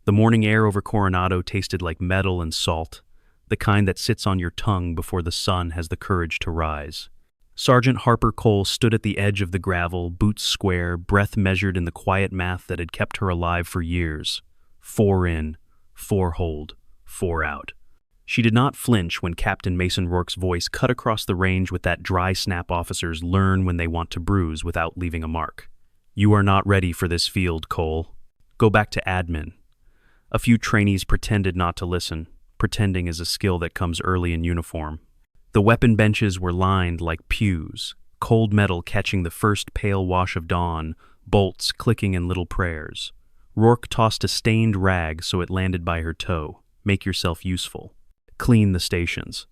The morning air over Coronado tasted like metal and salt, the kind that sits on your tongue before the sun has the courage to rise. Sergeant Harper Cole stood at the edge of the gravel, boots square, breath measured in the quiet math that had kept her alive for years. 4 in, 4 hold, 4 out. She did not flinch when Captain Mason Rourke's voice cut across the range with that dry snap officers learn when they want to bruise without leaving a mark. You are not ready for this field, Cole. Go back to admin. A few trainees pretended not to listen. Pretending is a skill that comes early in uniform. The weapon benches were lined like pews, cold metal catching the first pale wash of dawn, bolts clicking in little prayers. Rourke tossed a stained rag so it landed by her toe. Make yourself useful. Clean the stations.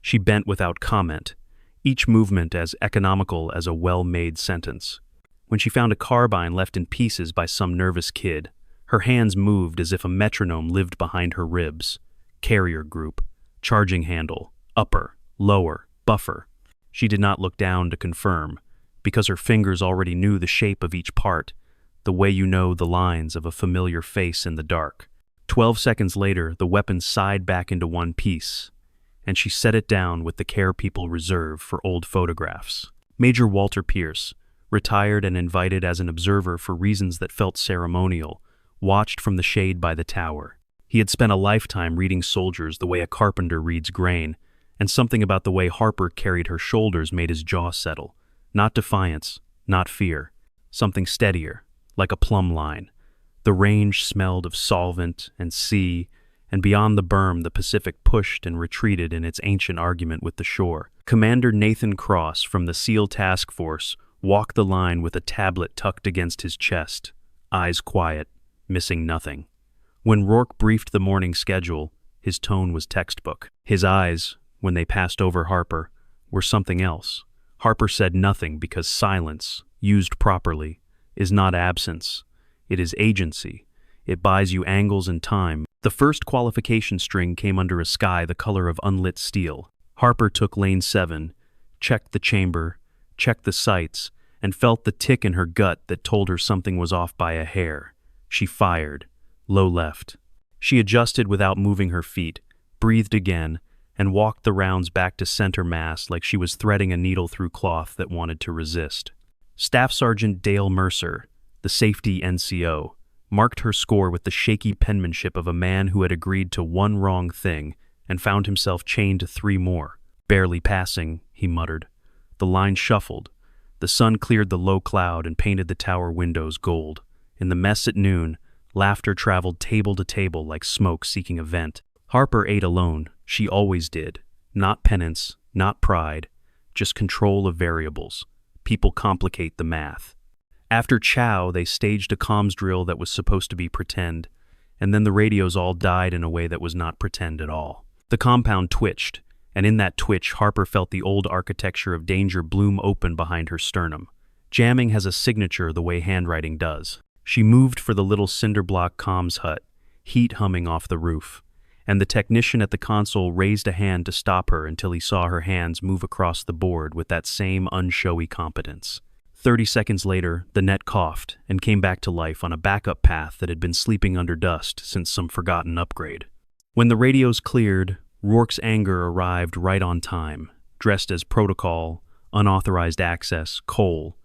She bent without comment, each movement as economical as a well-made sentence. When she found a carbine left in pieces by some nervous kid, her hands moved as if a metronome lived behind her ribs. Carrier group, charging handle, upper, lower, buffer. She did not look down to confirm, because her fingers already knew the shape of each part, the way you know the lines of a familiar face in the dark. 12 seconds later, the weapon sighed back into one piece, and she set it down with the care people reserve for old photographs. Major Walter Pierce, retired and invited as an observer for reasons that felt ceremonial, watched from the shade by the tower. He had spent a lifetime reading soldiers the way a carpenter reads grain, and something about the way Harper carried her shoulders made his jaw settle. Not defiance, not fear. Something steadier, like a plumb line. The range smelled of solvent and sea, and beyond the berm the Pacific pushed and retreated in its ancient argument with the shore. Commander Nathan Cross from the SEAL Task Force walked the line with a tablet tucked against his chest, eyes quiet, missing nothing. When Rourke briefed the morning schedule, his tone was textbook. His eyes, when they passed over Harper, were something else. Harper said nothing because silence, used properly, is not absence. It is agency. It buys you angles and time. The first qualification string came under a sky the color of unlit steel. Harper took lane 7, checked the chamber, checked the sights, and felt the tick in her gut that told her something was off by a hair. She fired. Low left. She adjusted without moving her feet, breathed again, and walked the rounds back to center mass like she was threading a needle through cloth that wanted to resist. Staff Sergeant Dale Mercer, the safety NCO, marked her score with the shaky penmanship of a man who had agreed to one wrong thing and found himself chained to 3 more. Barely passing, he muttered. The line shuffled. The sun cleared the low cloud and painted the tower windows gold. In the mess at noon, laughter traveled table to table like smoke seeking a vent. Harper ate alone. She always did. Not penance, not pride, just control of variables. People complicate the math. After chow, they staged a comms drill that was supposed to be pretend, and then the radios all died in a way that was not pretend at all. The compound twitched, and in that twitch, Harper felt the old architecture of danger bloom open behind her sternum. Jamming has a signature the way handwriting does. She moved for the little cinder block comms hut, heat humming off the roof, and the technician at the console raised a hand to stop her until he saw her hands move across the board with that same unshowy competence. 30 seconds later, the net coughed and came back to life on a backup path that had been sleeping under dust since some forgotten upgrade. When the radios cleared, Rourke's anger arrived right on time, dressed as protocol, unauthorized access, Cole.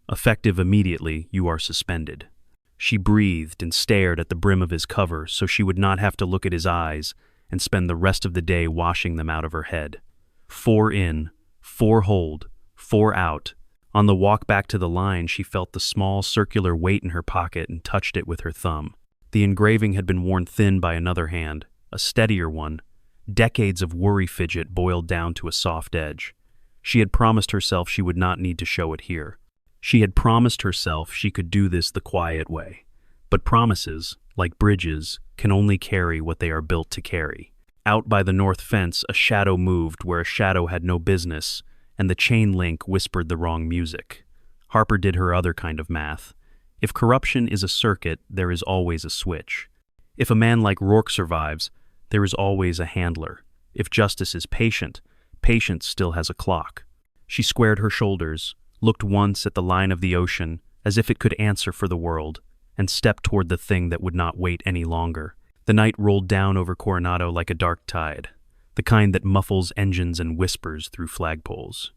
Effective immediately, you are suspended. She breathed and stared at the brim of his cover so she would not have to look at his eyes and spend the rest of the day washing them out of her head. 4 in, 4 hold, 4 out. On the walk back to the line, she felt the small circular weight in her pocket and touched it with her thumb. The engraving had been worn thin by another hand, a steadier one. Decades of worry fidget boiled down to a soft edge. She had promised herself she would not need to show it here. She had promised herself she could do this the quiet way. But promises, like bridges, can only carry what they are built to carry. Out by the north fence, a shadow moved where a shadow had no business, and the chain link whispered the wrong music. Harper did her other kind of math. If corruption is a circuit, there is always a switch. If a man like Rourke survives, there is always a handler. If justice is patient, patience still has a clock. She squared her shoulders, looked once at the line of the ocean as if it could answer for the world, and stepped toward the thing that would not wait any longer. The night rolled down over Coronado like a dark tide, the kind that muffles engines and whispers through flagpoles.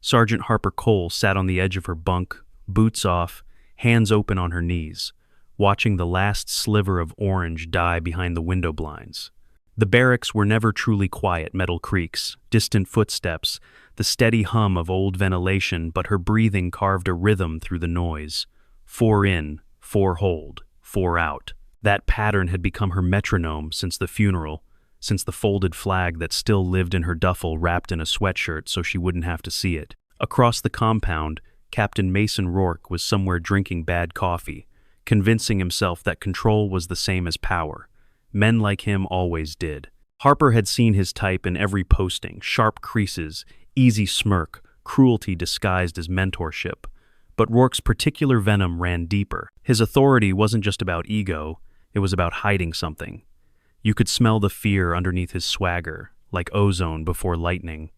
Sergeant Harper Cole sat on the edge of her bunk, boots off, hands open on her knees, watching the last sliver of orange die behind the window blinds. The barracks were never truly quiet metal creaks, distant footsteps, the steady hum of old ventilation, but her breathing carved a rhythm through the noise. 4 in, 4 hold, 4 out. That pattern had become her metronome since the funeral, since the folded flag that still lived in her duffel wrapped in a sweatshirt so she wouldn't have to see it. Across the compound, Captain Mason Rourke was somewhere drinking bad coffee, convincing himself that control was the same as power. Men like him always did. Harper had seen his type in every posting, sharp creases, easy smirk, cruelty disguised as mentorship. But Rourke's particular venom ran deeper. His authority wasn't just about ego, it was about hiding something. You could smell the fear underneath his swagger, like ozone before lightning.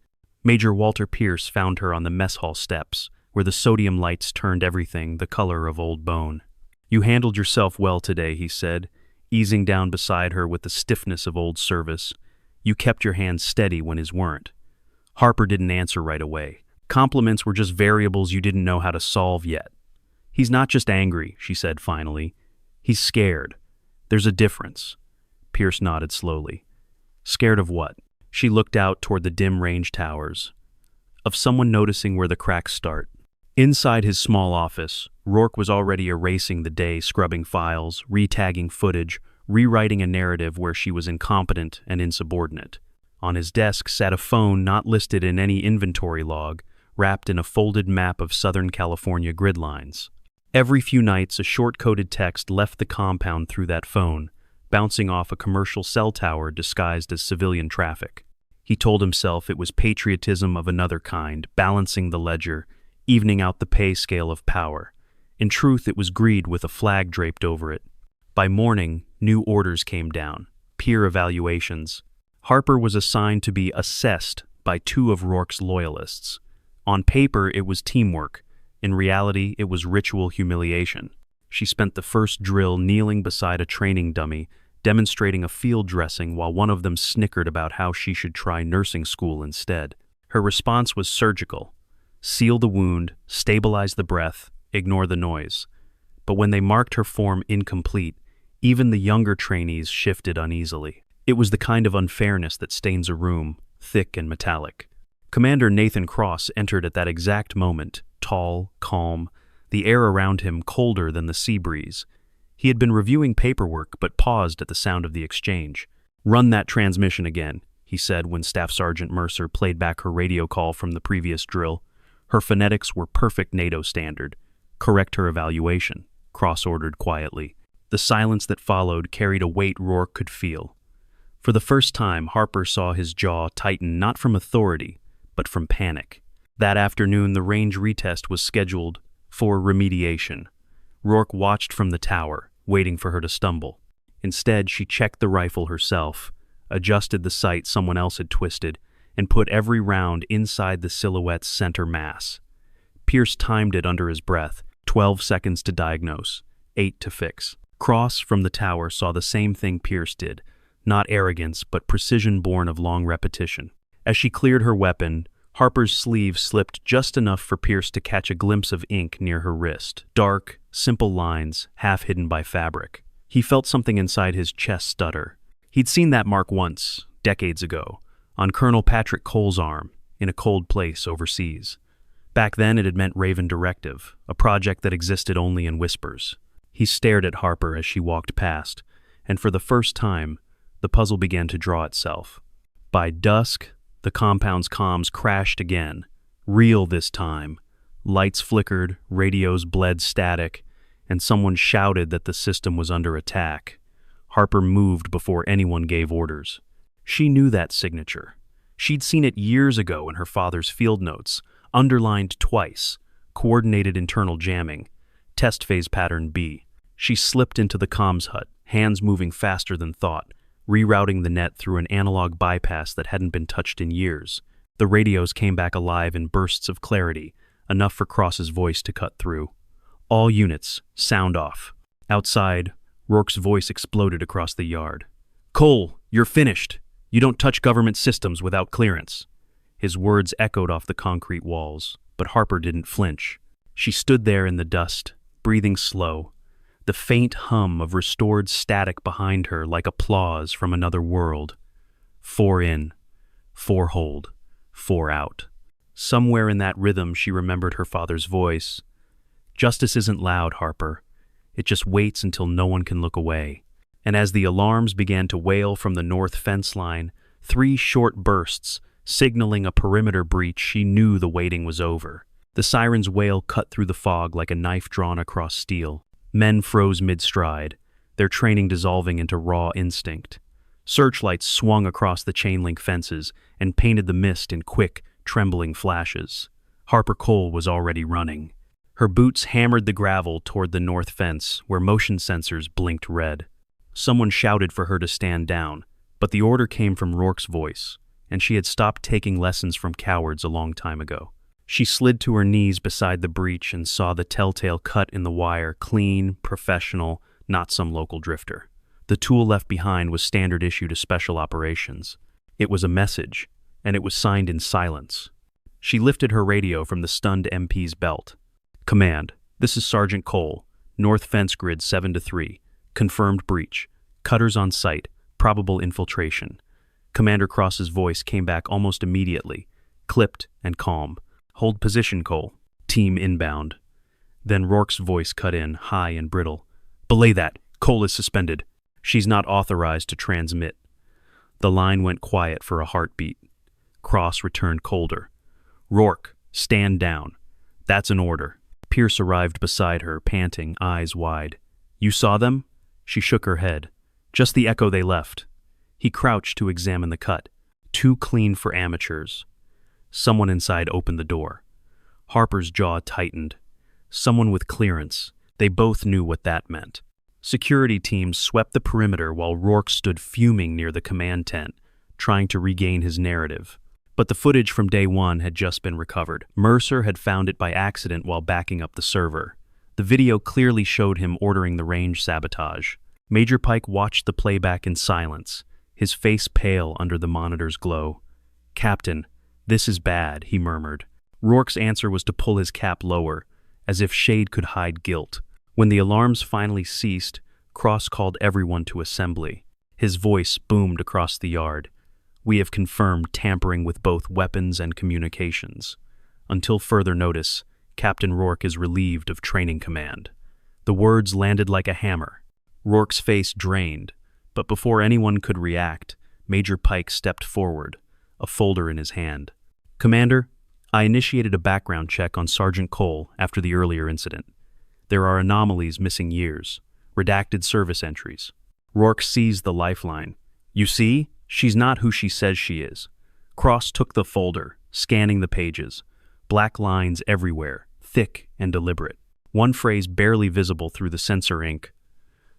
Major Walter Pierce found her on the mess hall steps, where the sodium lights turned everything the color of old bone. "You handled yourself well today," he said, easing down beside her with the stiffness of old service. "You kept your hands steady when his weren't." Harper didn't answer right away. Compliments were just variables you didn't know how to solve yet. "He's not just angry," she said finally. "He's scared. There's a difference." Pierce nodded slowly. "Scared of what?" She looked out toward the dim range towers. "Of someone noticing where the cracks start." Inside his small office, Rourke was already erasing the day, scrubbing files, retagging footage, rewriting a narrative where she was incompetent and insubordinate. On his desk sat a phone not listed in any inventory log, wrapped in a folded map of Southern California grid lines. Every few nights, a short-coded text left the compound through that phone, bouncing off a commercial cell tower disguised as civilian traffic. He told himself it was patriotism of another kind, balancing the ledger, evening out the pay scale of power. In truth, it was greed with a flag draped over it. By morning, new orders came down, peer evaluations. Harper was assigned to be assessed by 2 of Rourke's loyalists. On paper, it was teamwork. In reality, it was ritual humiliation. She spent the first drill kneeling beside a training dummy, demonstrating a field dressing while one of them snickered about how she should try nursing school instead. Her response was surgical. Seal the wound, stabilize the breath, ignore the noise. But when they marked her form incomplete, even the younger trainees shifted uneasily. It was the kind of unfairness that stains a room, thick and metallic. Commander Nathan Cross entered at that exact moment, tall, calm, the air around him colder than the sea breeze. He had been reviewing paperwork but paused at the sound of the exchange. "Run that transmission again," he said when Staff Sergeant Mercer played back her radio call from the previous drill. Her phonetics were perfect NATO standard. "Correct her evaluation," Cross ordered quietly. The silence that followed carried a weight Rourke could feel. For the first time, Harper saw his jaw tighten not from authority, but from panic. That afternoon, the range retest was scheduled for remediation. Rourke watched from the tower, waiting for her to stumble. Instead, she checked the rifle herself, adjusted the sight someone else had twisted, and put every round inside the silhouette's center mass. Pierce timed it under his breath, 12 seconds to diagnose, 8 to fix. Cross, from the tower, saw the same thing Pierce did, not arrogance, but precision born of long repetition. As she cleared her weapon, Harper's sleeve slipped just enough for Pierce to catch a glimpse of ink near her wrist. Dark, simple lines, half hidden by fabric. He felt something inside his chest stutter. He'd seen that mark once, decades ago, on Colonel Patrick Cole's arm, in a cold place overseas. Back then it had meant Raven Directive, a project that existed only in whispers. He stared at Harper as she walked past, and for the first time, the puzzle began to draw itself. By dusk, the compound's comms crashed again, real this time. Lights flickered, radios bled static, and someone shouted that the system was under attack. Harper moved before anyone gave orders. She knew that signature. She'd seen it years ago in her father's field notes, underlined twice, coordinated internal jamming, test phase pattern B. She slipped into the comms hut, hands moving faster than thought, rerouting the net through an analog bypass that hadn't been touched in years. The radios came back alive in bursts of clarity, enough for Cross's voice to cut through. "All units, sound off." Outside, Rourke's voice exploded across the yard. "Cole, you're finished. You don't touch government systems without clearance." His words echoed off the concrete walls, but Harper didn't flinch. She stood there in the dust, breathing slow, the faint hum of restored static behind her like applause from another world. 4 in, 4 hold, 4 out. Somewhere in that rhythm she remembered her father's voice. "Justice isn't loud, Harper. It just waits until no one can look away." And as the alarms began to wail from the north fence line, 3 short bursts, signaling a perimeter breach, she knew the waiting was over. The siren's wail cut through the fog like a knife drawn across steel. Men froze mid-stride, their training dissolving into raw instinct. Searchlights swung across the chain-link fences and painted the mist in quick, trembling flashes. Harper Cole was already running. Her boots hammered the gravel toward the north fence, where motion sensors blinked red. Someone shouted for her to stand down, but the order came from Rourke's voice, and she had stopped taking lessons from cowards a long time ago. She slid to her knees beside the breach and saw the telltale cut in the wire, clean, professional, not some local drifter. The tool left behind was standard issue to special operations. It was a message, and it was signed in silence. She lifted her radio from the stunned MP's belt. "Command, this is Sergeant Cole, North Fence Grid 7-3. Confirmed breach. Cutters on site. Probable infiltration." Commander Cross's voice came back almost immediately, clipped and calm. "Hold position, Cole. Team inbound." Then Rourke's voice cut in, high and brittle. "Belay that. Cole is suspended. She's not authorized to transmit." The line went quiet for a heartbeat. Cross returned colder. "Rourke, stand down. That's an order." Pierce arrived beside her, panting, eyes wide. "You saw them?" She shook her head. "Just the echo they left." He crouched to examine the cut. Too clean for amateurs. Someone inside opened the door. Harper's jaw tightened. Someone with clearance. They both knew what that meant. Security teams swept the perimeter while Rourke stood fuming near the command tent, trying to regain his narrative. But the footage from day one had just been recovered. Mercer had found it by accident while backing up the server. The video clearly showed him ordering the range sabotage. Major Pike watched the playback in silence, his face pale under the monitor's glow. "Captain, this is bad," he murmured. Rourke's answer was to pull his cap lower, as if shade could hide guilt. When the alarms finally ceased, Cross called everyone to assembly. His voice boomed across the yard. "We have confirmed tampering with both weapons and communications. Until further notice, Captain Rourke is relieved of training command." The words landed like a hammer. Rourke's face drained, but before anyone could react, Major Pike stepped forward, a folder in his hand. "Commander, I initiated a background check on Sergeant Cole after the earlier incident. There are anomalies missing years, redacted service entries." Rourke seized the lifeline. "You see? She's not who she says she is." Cross took the folder, scanning the pages. Black lines everywhere, thick and deliberate. One phrase barely visible through the sensor ink.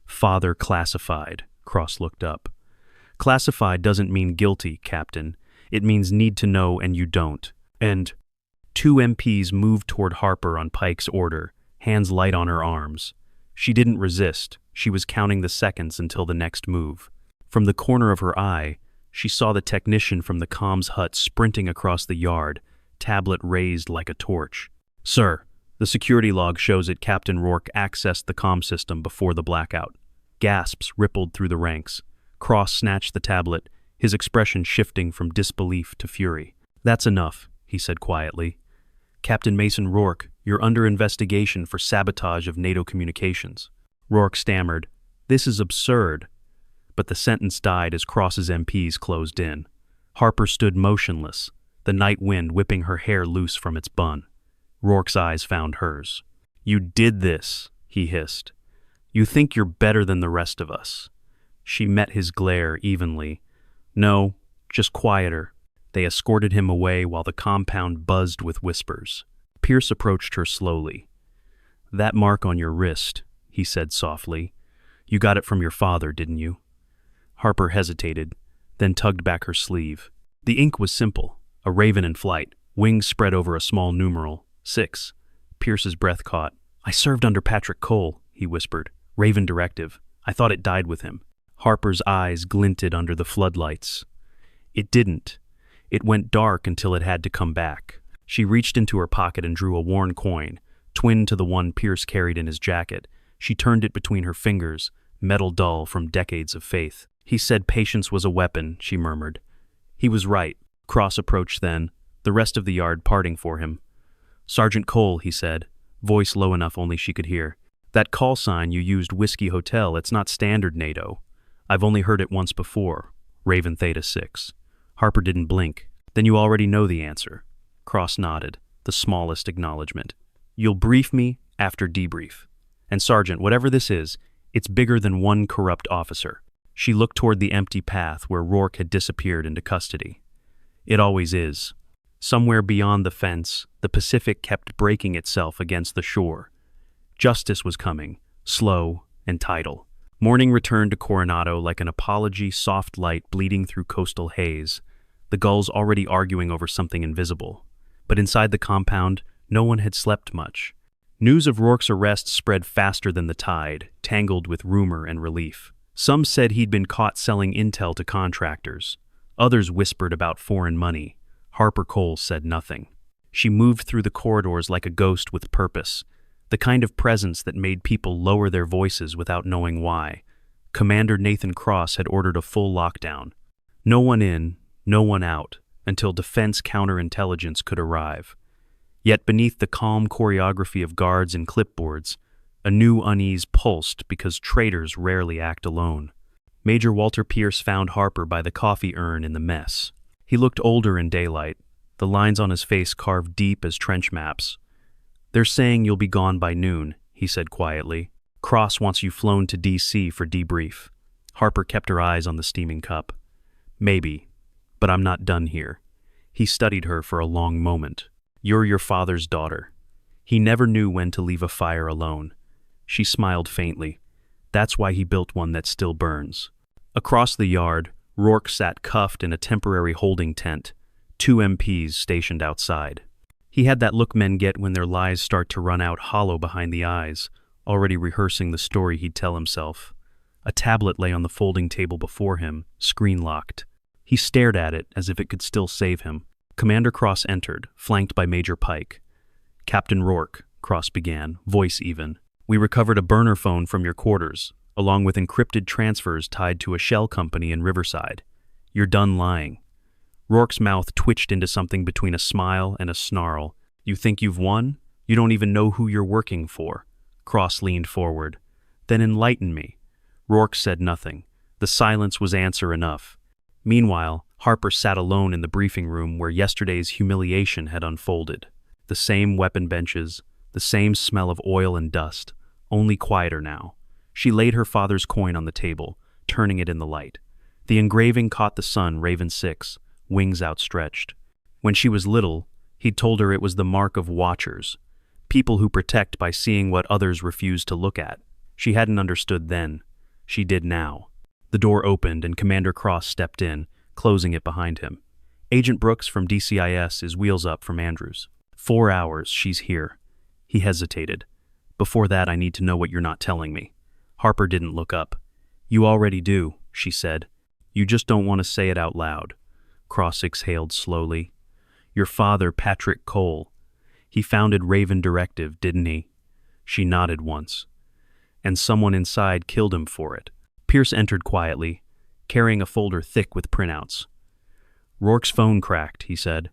"Father classified." Cross looked up. "Classified doesn't mean guilty, Captain. It means need to know and you don't." And 2 MPs moved toward Harper on Pike's order, hands light on her arms. She didn't resist. She was counting the seconds until the next move. From the corner of her eye, she saw the technician from the comms hut sprinting across the yard, tablet raised like a torch. "Sir, the security log shows that Captain Rourke accessed the comm system before the blackout." Gasps rippled through the ranks. Cross snatched the tablet, his expression shifting from disbelief to fury. "That's enough," he said quietly. "Captain Mason Rourke, you're under investigation for sabotage of NATO communications." Rourke stammered, "This is absurd." But the sentence died as Cross's MPs closed in. Harper stood motionless, the night wind whipping her hair loose from its bun. Rourke's eyes found hers. "You did this," he hissed. "You think you're better than the rest of us." She met his glare evenly. "No, just quieter." They escorted him away while the compound buzzed with whispers. Pierce approached her slowly. "That mark on your wrist," he said softly. "You got it from your father, didn't you?" Harper hesitated, then tugged back her sleeve. The ink was simple, a raven in flight, wings spread over a small numeral, 6. Pierce's breath caught. "I served under Patrick Cole," he whispered. Raven Directive. I thought it died with him. Harper's eyes glinted under the floodlights. It didn't. It went dark until it had to come back. She reached into her pocket and drew a worn coin, twin to the one Pierce carried in his jacket. She turned it between her fingers, metal dull from decades of faith. He said patience was a weapon, she murmured. He was right. Cross approached then, the rest of the yard parting for him. Sergeant Cole, he said, voice low enough only she could hear. That call sign you used, Whiskey Hotel, it's not standard NATO. I've only heard it once before. Raven Theta 6. Harper didn't blink. Then you already know the answer. Cross nodded, the smallest acknowledgement. You'll brief me after debrief. And Sergeant, whatever this is, it's bigger than one corrupt officer. She looked toward the empty path where Rourke had disappeared into custody. It always is. Somewhere beyond the fence, the Pacific kept breaking itself against the shore. Justice was coming, slow and tidal. Morning returned to Coronado like an apology, soft light bleeding through coastal haze, the gulls already arguing over something invisible. But inside the compound, no one had slept much. News of Rourke's arrest spread faster than the tide, tangled with rumor and relief. Some said he'd been caught selling intel to contractors. Others whispered about foreign money. Harper Cole said nothing. She moved through the corridors like a ghost with purpose, the kind of presence that made people lower their voices without knowing why. Commander Nathan Cross had ordered a full lockdown. No one in, no one out, until defense counterintelligence could arrive. Yet beneath the calm choreography of guards and clipboards, a new unease pulsed because traitors rarely act alone. Major Walter Pierce found Harper by the coffee urn in the mess. He looked older in daylight, the lines on his face carved deep as trench maps. They're saying you'll be gone by noon, he said quietly. Cross wants you flown to D.C. for debrief. Harper kept her eyes on the steaming cup. Maybe, but I'm not done here. He studied her for a long moment. You're your father's daughter. He never knew when to leave a fire alone. She smiled faintly. That's why he built one that still burns. Across the yard, Rourke sat cuffed in a temporary holding tent, 2 MPs stationed outside. He had that look men get when their lies start to run out hollow behind the eyes, already rehearsing the story he'd tell himself. A tablet lay on the folding table before him, screen-locked. He stared at it as if it could still save him. Commander Cross entered, flanked by Major Pike. Captain Rourke, Cross began, voice even. We recovered a burner phone from your quarters, along with encrypted transfers tied to a shell company in Riverside. You're done lying. Rourke's mouth twitched into something between a smile and a snarl. You think you've won? You don't even know who you're working for. Cross leaned forward. Then enlighten me. Rourke said nothing. The silence was answer enough. Meanwhile, Harper sat alone in the briefing room where yesterday's humiliation had unfolded. The same weapon benches, the same smell of oil and dust, only quieter now. She laid her father's coin on the table, turning it in the light. The engraving caught the sun, Raven 6, wings outstretched. When she was little, he'd told her it was the mark of watchers, people who protect by seeing what others refuse to look at. She hadn't understood then. She did now. The door opened and Commander Cross stepped in, closing it behind him. Agent Brooks from DCIS is wheels up from Andrews. 4 hours, she's here. He hesitated. Before that, I need to know what you're not telling me. Harper didn't look up. You already do, she said. You just don't want to say it out loud. Cross exhaled slowly. Your father, Patrick Cole. He founded Raven Directive, didn't he? She nodded once. And someone inside killed him for it. Pierce entered quietly, carrying a folder thick with printouts. Rourke's phone cracked, he said.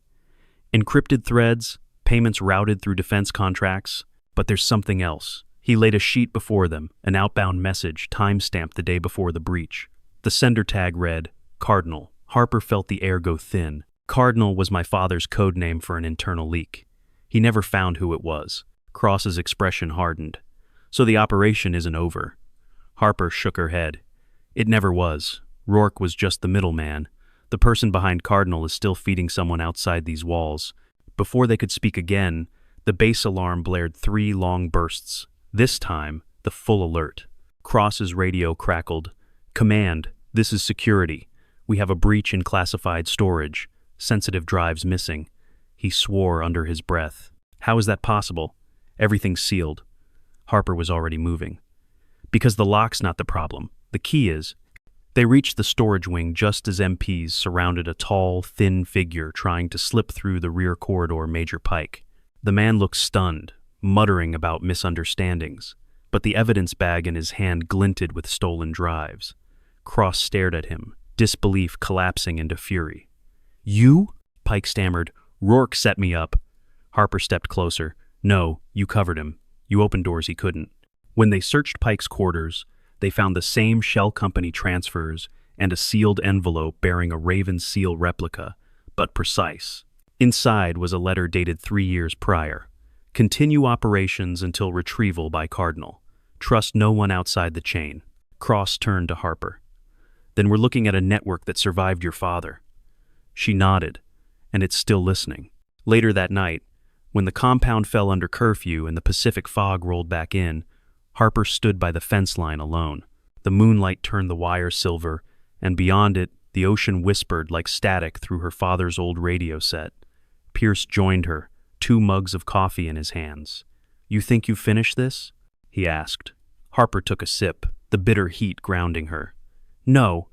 Encrypted threads, payments routed through defense contracts, but there's something else. He laid a sheet before them, an outbound message time-stamped the day before the breach. The sender tag read, Cardinal. Harper felt the air go thin. Cardinal was my father's code name for an internal leak. He never found who it was. Cross's expression hardened. So the operation isn't over. Harper shook her head. It never was. Rourke was just the middleman. The person behind Cardinal is still feeding someone outside these walls. Before they could speak again, the base alarm blared 3 long bursts. This time, the full alert. Cross's radio crackled. Command, this is security. We have a breach in classified storage. Sensitive drives missing. He swore under his breath. How is that possible? Everything's sealed. Harper was already moving. Because the lock's not the problem. The key is. They reached the storage wing just as MPs surrounded a tall, thin figure trying to slip through the rear corridor Major Pike. The man looked stunned, muttering about misunderstandings, but the evidence bag in his hand glinted with stolen drives. Cross stared at him, disbelief collapsing into fury. "You?" Pike stammered. "Rourke set me up." Harper stepped closer. "No, you covered him. You opened doors he couldn't." When they searched Pike's quarters, they found the same shell company transfers and a sealed envelope bearing a Raven seal replica, but precise. Inside was a letter dated 3 years prior. "Continue operations until retrieval by Cardinal. Trust no one outside the chain." Cross turned to Harper. "Then we're looking at a network that survived your father." She nodded, and it's still listening. Later that night, when the compound fell under curfew and the Pacific fog rolled back in, Harper stood by the fence line alone. The moonlight turned the wire silver, and beyond it, the ocean whispered like static through her father's old radio set. Pierce joined her, 2 mugs of coffee in his hands. "You think you've finished this?" he asked. Harper took a sip, the bitter heat grounding her. "No,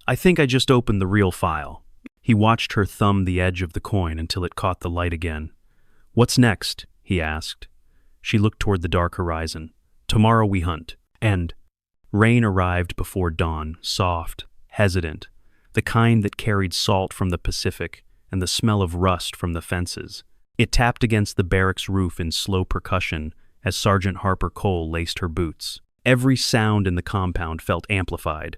I think I just opened the real file." He watched her thumb the edge of the coin until it caught the light again. "What's next?" he asked. She looked toward the dark horizon. "Tomorrow we hunt." And rain arrived before dawn, soft, hesitant, the kind that carried salt from the Pacific and the smell of rust from the fences. It tapped against the barracks roof in slow percussion as Sergeant Harper Cole laced her boots. Every sound in the compound felt amplified.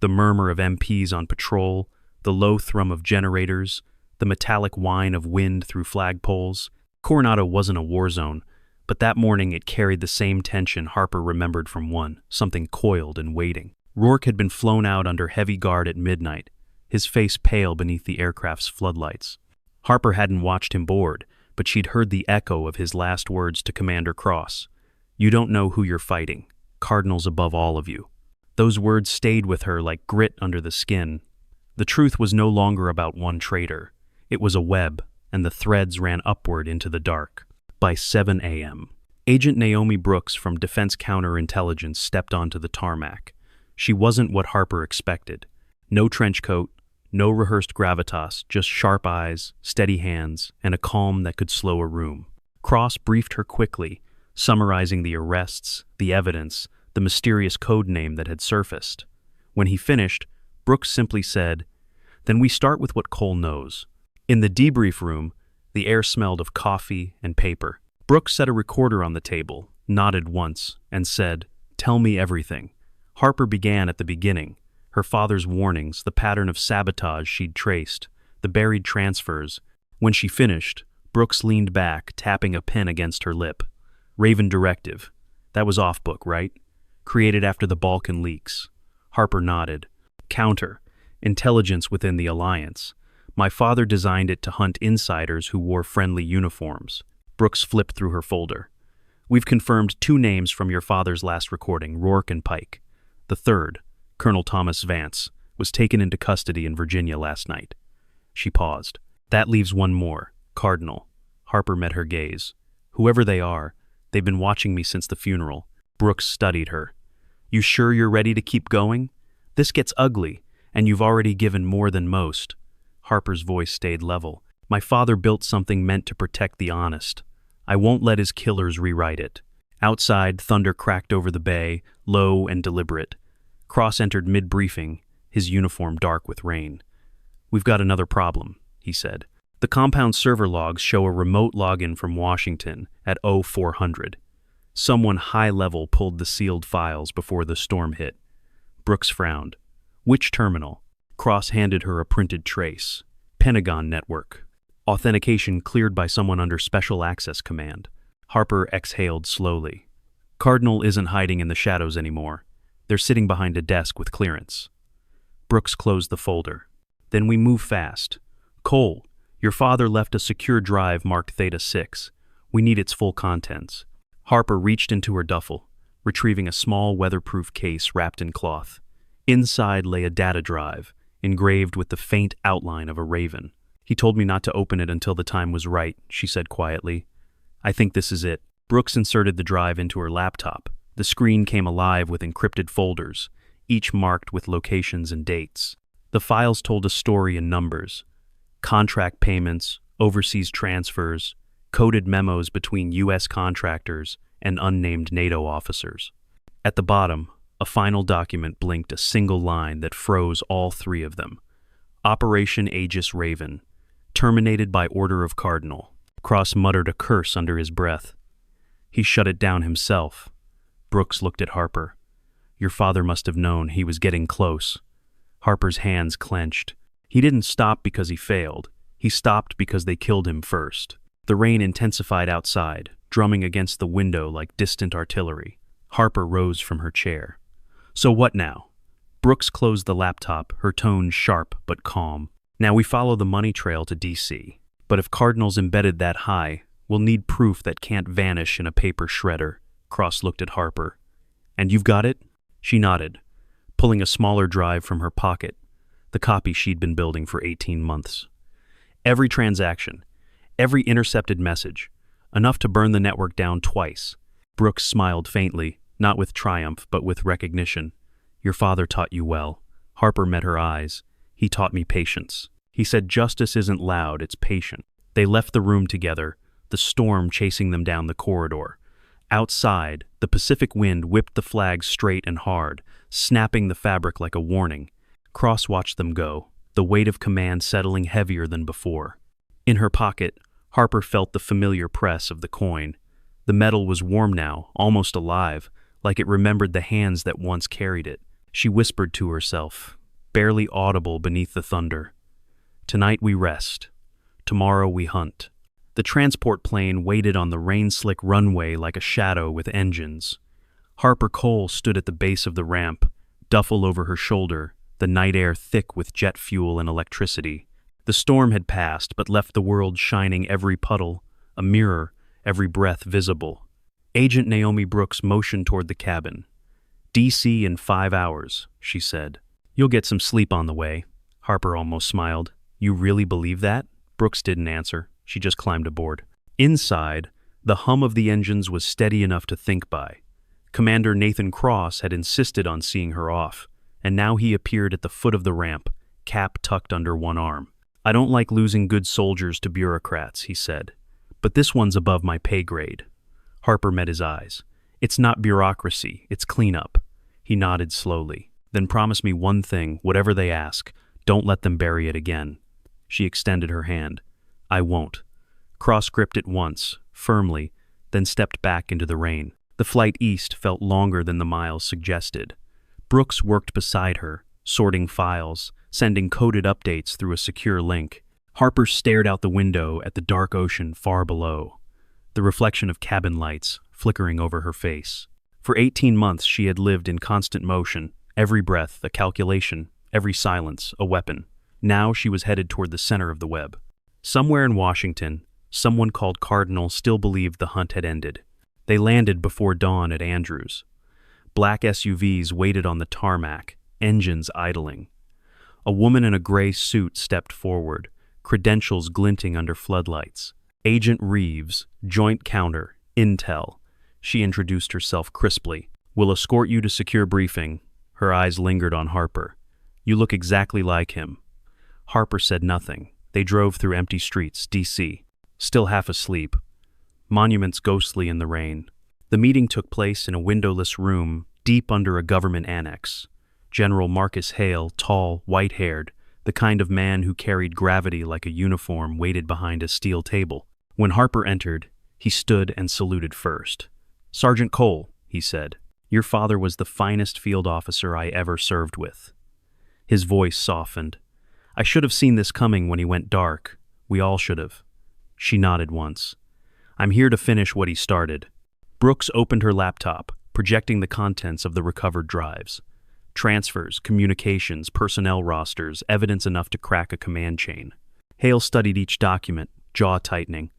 The murmur of MPs on patrol, the low thrum of generators, the metallic whine of wind through flagpoles. Coronado wasn't a war zone, but that morning it carried the same tension Harper remembered from one, something coiled and waiting. Rourke had been flown out under heavy guard at midnight, his face pale beneath the aircraft's floodlights. Harper hadn't watched him board, but she'd heard the echo of his last words to Commander Cross. "You don't know who you're fighting. Cardinal's above all of you." Those words stayed with her like grit under the skin. The truth was no longer about one traitor. It was a web, and the threads ran upward into the dark. By 7 a.m., Agent Naomi Brooks from Defense Counterintelligence stepped onto the tarmac. She wasn't what Harper expected. No trench coat, no rehearsed gravitas, just sharp eyes, steady hands, and a calm that could slow a room. Cross briefed her quickly, summarizing the arrests, the evidence, the mysterious code name that had surfaced. When he finished, Brooks simply said, "Then we start with what Cole knows." In the debrief room, the air smelled of coffee and paper. Brooks set a recorder on the table, nodded once, and said, "Tell me everything." Harper began at the beginning, her father's warnings, the pattern of sabotage she'd traced, the buried transfers. When she finished, Brooks leaned back, tapping a pen against her lip. "Raven Directive. That was off-book, right? Created after the Balkan leaks." Harper nodded. "Counter. Intelligence within the Alliance. My father designed it to hunt insiders who wore friendly uniforms." Brooks flipped through her folder. "We've confirmed 2 names from your father's last recording, Rourke and Pike. The third, Colonel Thomas Vance, was taken into custody in Virginia last night." She paused. "That leaves one more, Cardinal." Harper met her gaze. "Whoever they are, they've been watching me since the funeral." Brooks studied her. "You sure you're ready to keep going? This gets ugly, and you've already given more than most." Harper's voice stayed level. "My father built something meant to protect the honest. I won't let his killers rewrite it." Outside, thunder cracked over the bay, low and deliberate. Cross entered mid-briefing, his uniform dark with rain. "We've got another problem," he said. "The compound server logs show a remote login from Washington at 0400. Someone high-level pulled the sealed files before the storm hit." Brooks frowned. "Which terminal?" Cross handed her a printed trace. "Pentagon Network. Authentication cleared by someone under Special Access Command." Harper exhaled slowly. "Cardinal isn't hiding in the shadows anymore. They're sitting behind a desk with clearance." Brooks closed the folder. "Then we move fast. Cole, your father left a secure drive marked Theta 6. We need its full contents." Harper reached into her duffel, retrieving a small weatherproof case wrapped in cloth. Inside lay a data drive, engraved with the faint outline of a raven. "He told me not to open it until the time was right," she said quietly. "I think this is it." Brooks inserted the drive into her laptop, The screen came alive with encrypted folders, each marked with locations and dates. The files told a story in numbers: contract payments, overseas transfers, coded memos between U.S. contractors and unnamed NATO officers. At the bottom, a final document blinked a single line that froze all three of them. Operation Aegis Raven, terminated by order of Cardinal. Cross muttered a curse under his breath. He shut it down himself. Brooks looked at Harper. Your father must have known he was getting close. Harper's hands clenched. He didn't stop because he failed. He stopped because they killed him first. The rain intensified outside, drumming against the window like distant artillery. Harper rose from her chair. So what now? Brooks closed the laptop, her tone sharp but calm. Now we follow the money trail to D.C. But if Cardinal's embedded that high, we'll need proof that can't vanish in a paper shredder. Cross looked at Harper. And you've got it? She nodded, pulling a smaller drive from her pocket, the copy she'd been building for 18 months. Every transaction, every intercepted message, enough to burn the network down twice. Brooks smiled faintly, not with triumph, but with recognition. Your father taught you well. Harper met her eyes. He taught me patience. He said justice isn't loud, it's patient. They left the room together, the storm chasing them down the corridor. Outside, the Pacific wind whipped the flag straight and hard, snapping the fabric like a warning. Cross watched them go, the weight of command settling heavier than before. In her pocket, Harper felt the familiar press of the coin. The metal was warm now, almost alive, like it remembered the hands that once carried it. She whispered to herself, barely audible beneath the thunder. Tonight we rest. Tomorrow we hunt. The transport plane waited on the rain-slick runway like a shadow with engines. Harper Cole stood at the base of the ramp, duffel over her shoulder, the night air thick with jet fuel and electricity. The storm had passed, but left the world shining every puddle, a mirror, every breath visible. Agent Naomi Brooks motioned toward the cabin. D.C. in 5 hours, she said. You'll get some sleep on the way. Harper almost smiled. You really believe that? Brooks didn't answer. She just climbed aboard. Inside, the hum of the engines was steady enough to think by. Commander Nathan Cross had insisted on seeing her off, and now he appeared at the foot of the ramp, cap tucked under one arm. I don't like losing good soldiers to bureaucrats, he said, but this one's above my pay grade. Harper met his eyes. It's not bureaucracy, it's cleanup. He nodded slowly. Then promise me one thing, whatever they ask, don't let them bury it again. She extended her hand. I won't. Cross gripped it once, firmly, then stepped back into the rain. The flight east felt longer than the miles suggested. Brooks worked beside her, sorting files, sending coded updates through a secure link. Harper stared out the window at the dark ocean far below, the reflection of cabin lights flickering over her face. For 18 months she had lived in constant motion, every breath a calculation, every silence a weapon. Now she was headed toward the center of the web. Somewhere in Washington, someone called Cardinal still believed the hunt had ended. They landed before dawn at Andrews. Black SUVs waited on the tarmac, engines idling. A woman in a gray suit stepped forward, credentials glinting under floodlights. Agent Reeves, Joint Counter, Intel. She introduced herself crisply. We'll escort you to secure briefing. Her eyes lingered on Harper. You look exactly like him. Harper said nothing. They drove through empty streets, D.C., still half asleep. Monuments ghostly in the rain. The meeting took place in a windowless room deep under a government annex. General Marcus Hale, tall, white-haired, the kind of man who carried gravity like a uniform, waited behind a steel table. When Harper entered, he stood and saluted first. Sergeant Cole, he said, your father was the finest field officer I ever served with. His voice softened. I should have seen this coming when he went dark. We all should have. She nodded once. I'm here to finish what he started. Brooks opened her laptop, projecting the contents of the recovered drives. Transfers, communications, personnel rosters, evidence enough to crack a command chain. Hale studied each document, jaw tightening.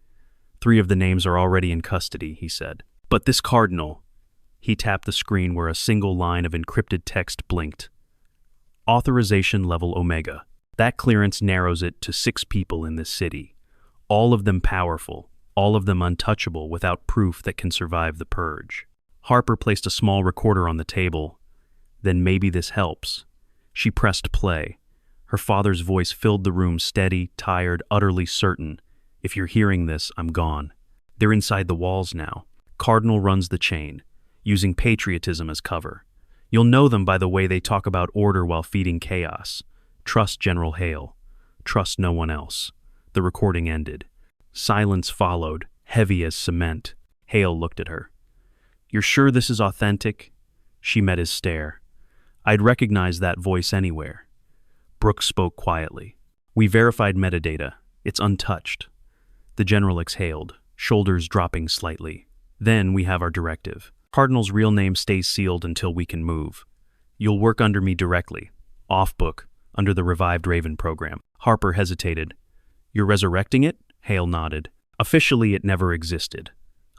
3 of the names are already in custody, he said. But this Cardinal... He tapped the screen where a single line of encrypted text blinked. Authorization level Omega. That clearance narrows it to 6 people in this city. All of them powerful, all of them untouchable without proof that can survive the purge. Harper placed a small recorder on the table. Then maybe this helps. She pressed play. Her father's voice filled the room, steady, tired, utterly certain. If you're hearing this, I'm gone. They're inside the walls now. Cardinal runs the chain, using patriotism as cover. You'll know them by the way they talk about order while feeding chaos. Trust General Hale. Trust no one else. The recording ended. Silence followed, heavy as cement. Hale looked at her. You're sure this is authentic? She met his stare. I'd recognize that voice anywhere. Brooks spoke quietly. We verified metadata. It's untouched. The general exhaled, shoulders dropping slightly. Then we have our directive. Cardinal's real name stays sealed until we can move. You'll work under me directly, off-book, under the revived Raven program. Harper hesitated. You're resurrecting it? Hale nodded. Officially, it never existed.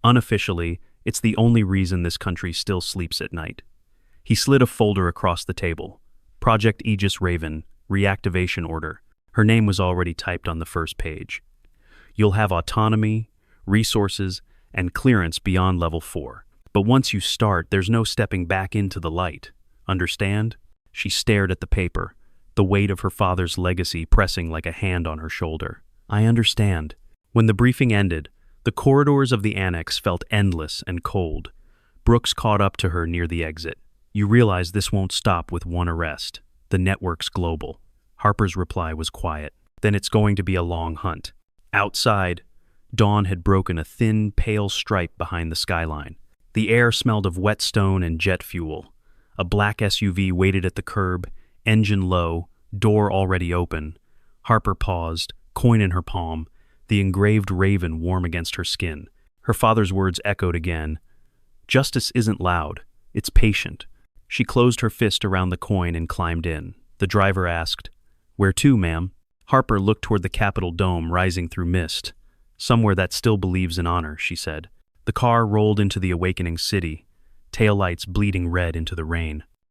Unofficially, it's the only reason this country still sleeps at night. He slid a folder across the table. Project Aegis Raven, reactivation order. Her name was already typed on the first page. You'll have autonomy, resources, and clearance beyond level 4. But once you start, there's no stepping back into the light. Understand? She stared at the paper, the weight of her father's legacy pressing like a hand on her shoulder. I understand. When the briefing ended, the corridors of the annex felt endless and cold. Brooks caught up to her near the exit. You realize this won't stop with one arrest. The network's global. Harper's reply was quiet. Then it's going to be a long hunt. Outside, dawn had broken a thin, pale stripe behind the skyline. The air smelled of wet stone and jet fuel. A black SUV waited at the curb, engine low, door already open. Harper paused, coin in her palm, the engraved raven warm against her skin. Her father's words echoed again. Justice isn't loud, it's patient. She closed her fist around the coin and climbed in. The driver asked, Where to, ma'am? Harper looked toward the Capitol dome rising through mist. Somewhere that still believes in honor, she said. The car rolled into the awakening city, taillights bleeding red into the rain.